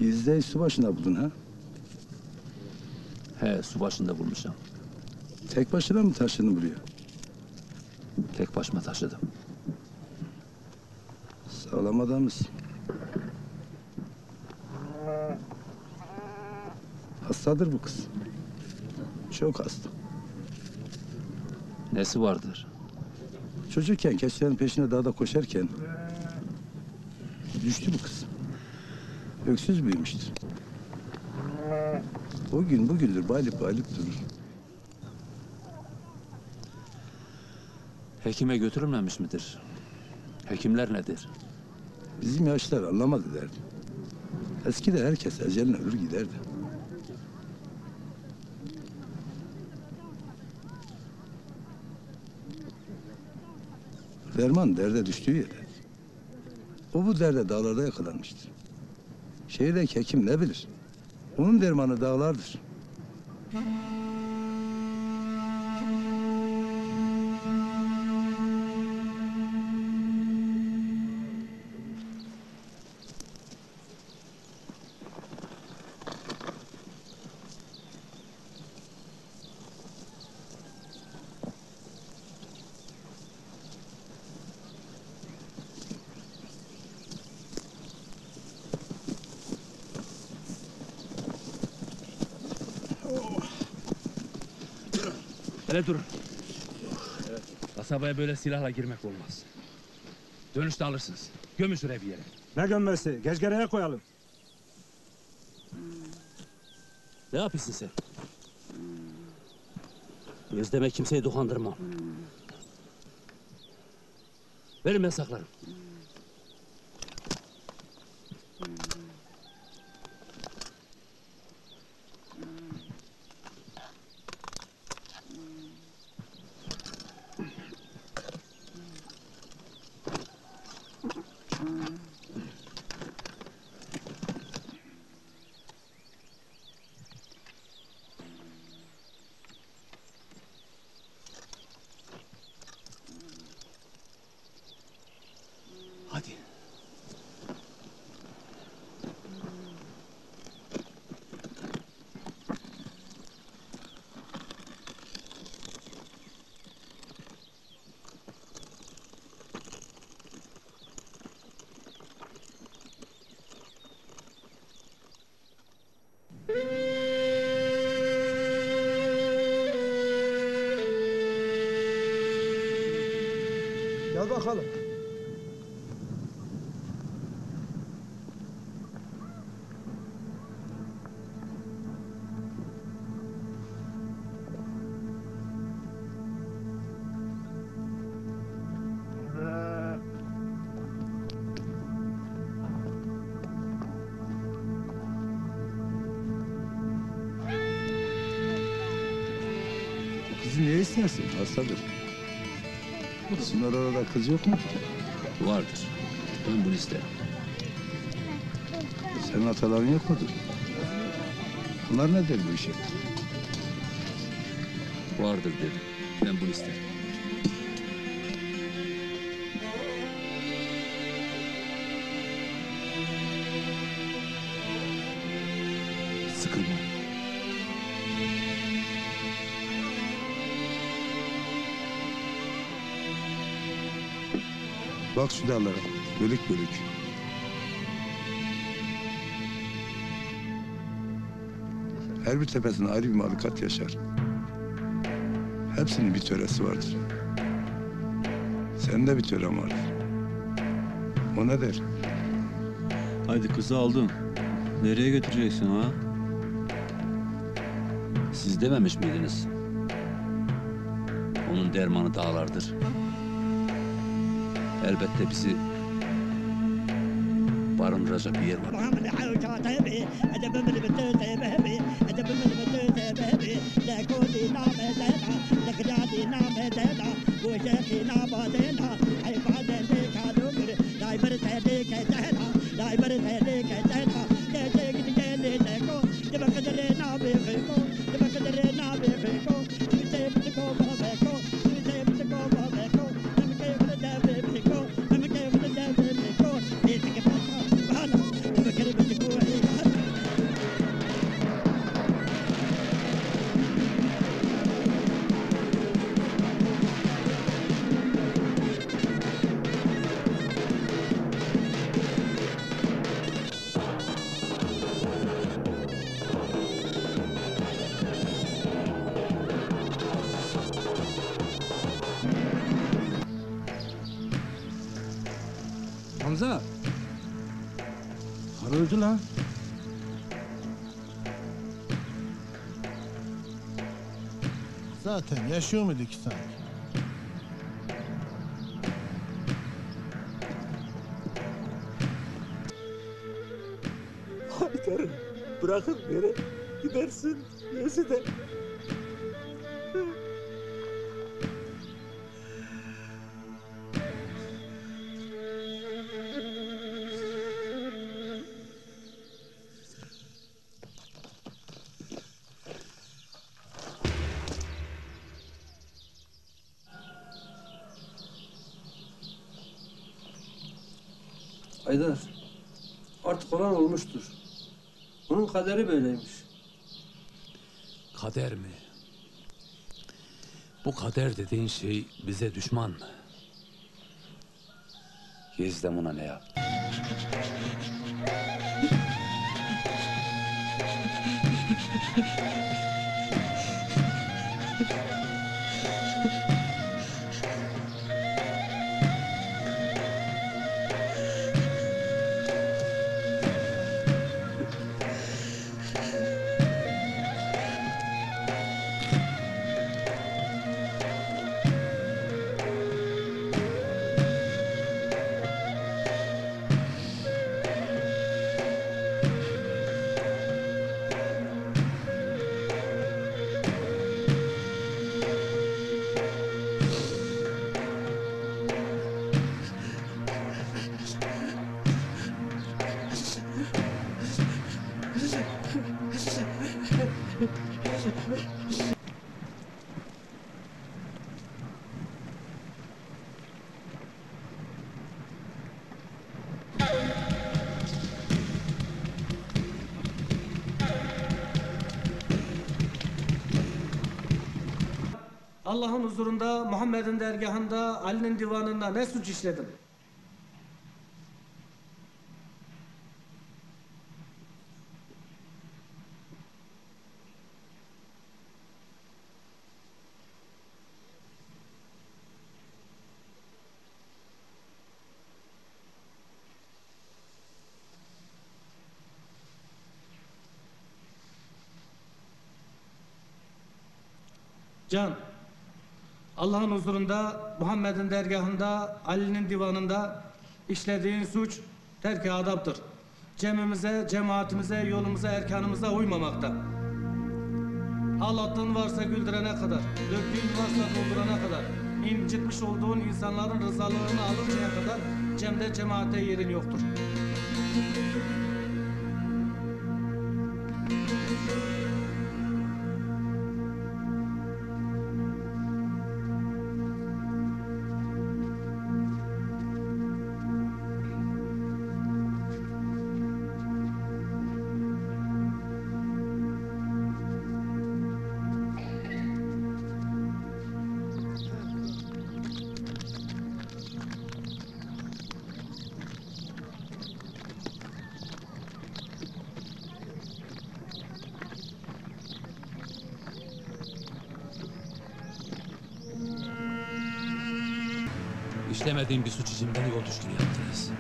Gizli'yi su başında buldun ha? He, su başında bulmuşum. Tek başına mı taşındın buraya? Tek başıma taşıdım. Sağlam adamısın. Hastadır bu kız. Çok hasta. Nesi vardır? Çocukken keçilerin peşine dağda koşarken düştü bu kız. Öksüz büyümüştür. O gün bugündür bayılıp bayılıp durur. Hekime götürülmemiş midir? Hekimler nedir? Bizim yaşlılar anlamadı derdi. Eskide herkes eceline ölür giderdi. Derman derde düştüğü yerde. O bu derde dağlarda yakalanmıştır. Şehirdeki hekim ne bilir? Onun dermanı dağlardır. Hele durun. Kasabaya böyle silahla girmek olmaz. Dönüşte alırsınız. Gömün şuraya bir yere. Ne gömmesi? Gezgereye koyalım. Ne yapıyorsun sen? Gözdeme kimseyi dokandırmam. Verin, ben saklarım. Hadi. Gel bakalım. Kızı niye istersin? Hastadır. Sizin orada kız yok mu? Vardır. Ben bunu isterim. Senin ataların yok mudur? Bunlar ne der bu işe? Vardır dedim. Ben bunu isterim. Sıkılma. Bak şu dağlara, bölük bölük. Her bir tepesinde ayrı bir mahlukat yaşar. Hepsinin bir töresi vardır. Senin de bir tören vardır. O ne der? Haydi kızı aldın. Nereye götüreceksin ha? Siz dememiş miydiniz? Onun dermanı dağlardır. Elbette bizi barındıracak bir yer var. Thank you. oldu lan? Zaten yaşıyor muyduk ki sanki? Haydar'ım bırakın beni gidersin Yazide. Haydar, artık olan olmuştur. Onun kaderi böyleymiş. Kader mi? Bu kader dediğin şey bize düşman mı? Yezdem ona ne yaptı? Allah'ın huzurunda, Muhammed'in dergahında, Ali'nin divanında ne suç işledim? Can, Allah'ın huzurunda, Muhammed'in dergahında, Ali'nin divanında işlediğin suç terk-i adaptır. Cemimize, cemaatimize, yolumuza, erkanımıza uymamakta. Ağlattığın varsa güldürene kadar, döktüğün varsa doldurana kadar, incitmiş olduğun insanların rızalığını alıncaya kadar cemde, cemaatte yerin yoktur. İşlemediğim bir suç için beni yol düşkünü yaptınız.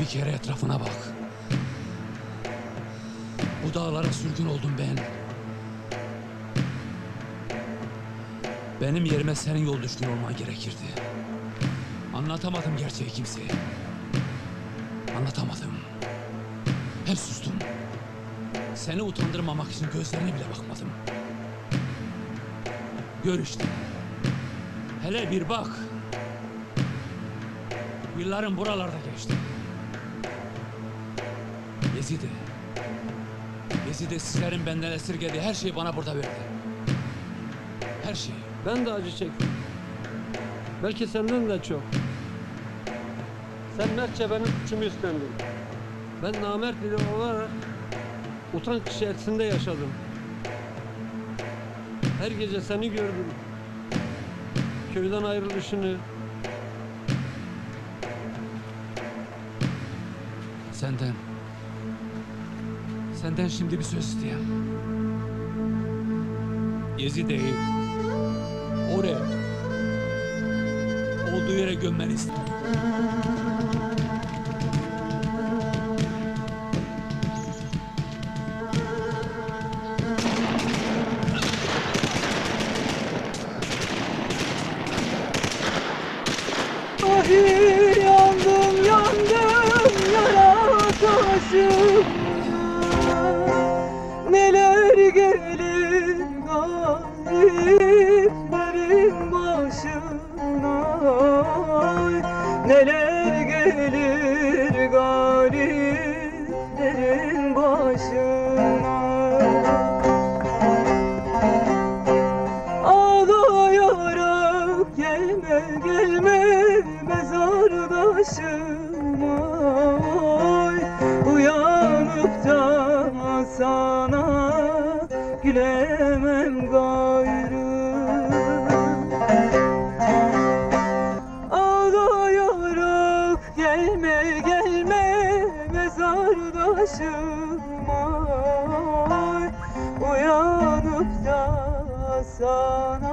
Bir kere etrafına bak. Bu dağlara sürgün oldum ben. Benim yerime senin yol düşkün olman gerekirdi. Anlatamadım gerçeği kimseye. Anlatamadım. Hep sustum. Seni utandırmamak için gözlerine bile bakmadım. Gör işte. Hele bir bak. Yıllarım buralarda geçti. Yezide sizlerin benden esirgediği her şeyi bana burada verdi. Her şeyi. Ben de acı çektim. Belki senden de çok. Sen mertçe benim suçumu üstlendin. Ben namert biri olarak utanç içerisinde yaşadım. Her gece seni gördüm. Köyden ayrılışını. Senden şimdi bir söz isteyeyim. Yezide'yi oraya olduğu yere gömmeni istedim. dertlerin başına. Ağlayarak gelme gelme mezardaşıma, oy uyanıp da sana gülemem gayrı. Ağlayarak gelme gelme mezardaşıma, uyanıp da sana